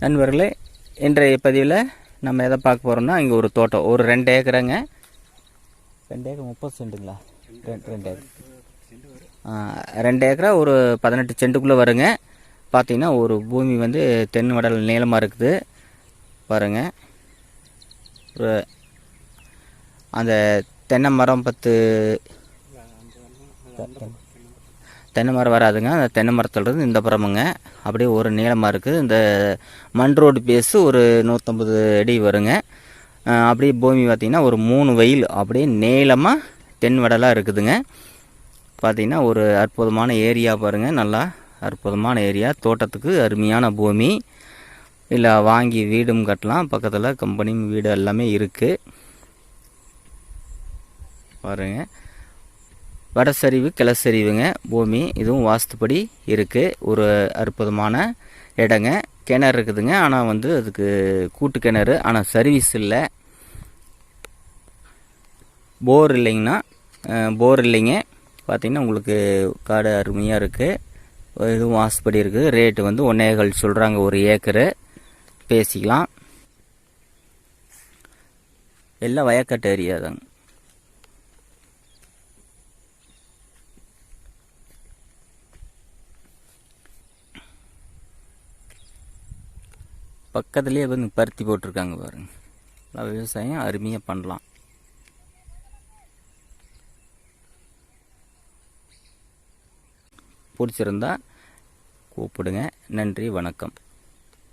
நண்பர்களே, இன்றைய பதிவில் நம்ம எதை பார்க்க போகிறோம்னா, இங்கே ஒரு தோட்டம், ஒரு 2 ஏக்கருங்க. 2 ஏக்கர் 30 சென்ட்டுங்களா? 2 ஏக்கர் 2 ஏக்கரா ஒரு 18 சென்ட்டுக்குள்ளே வருங்க. பார்த்தீங்கன்னா ஒரு பூமி வந்து தென் வடல் நீளமாக இருக்குது பாருங்க. ஒரு அந்த தென்னை மரம் 10 தென்னை மரம் வராதுங்க. அந்த தென்னை மரத்துலேருந்து இந்த புறமுங்க அப்படியே ஒரு நீளமாக இருக்குது. இந்த மண் ரோடு பேஸு ஒரு 150 அடி வருங்க. அப்படியே பூமி பார்த்திங்கன்னா ஒரு 3 வயல் அப்படியே நீளமாக தென் வடலாக இருக்குதுங்க. பார்த்திங்கன்னா ஒரு அற்புதமான ஏரியா பாருங்கள். நல்லா அற்புதமான ஏரியா, தோட்டத்துக்கு அருமையான பூமி. இல்லை வாங்கி வீடும் கட்டலாம், பக்கத்தில் கம்பெனியும் வீடு எல்லாமே இருக்குது பாருங்கள். வடசரிவு கிளச்சரிவுங்க பூமி, இதுவும் வாஸ்துப்படி இருக்குது. ஒரு அற்புதமான இடங்க. கிணறு இருக்குதுங்க, ஆனால் வந்து அதுக்கு கூட்டு கிணறு, ஆனால் சர்வீஸ் இல்லை. போர் இல்லைங்கண்ணா, போர் இல்லைங்க. பார்த்திங்கன்னா உங்களுக்கு காடு அருமையாக இருக்குது. இதுவும் வாஸ்துப்படி இருக்குது. ரேட்டு வந்து 1.25 சொல்கிறாங்க ஒரு ஏக்கரு. பேசிக்கலாம். எல்லாம் வயக்காட்டு ஏரியா தாங்க. பக்கத்துலேயே வந்து பருத்தி போட்டிருக்காங்க பாருங்க. விவசாயம் அருமையாக பண்ணலாம். பிடிச்சிருந்தா கூப்பிடுங்க. நன்றி, வணக்கம்.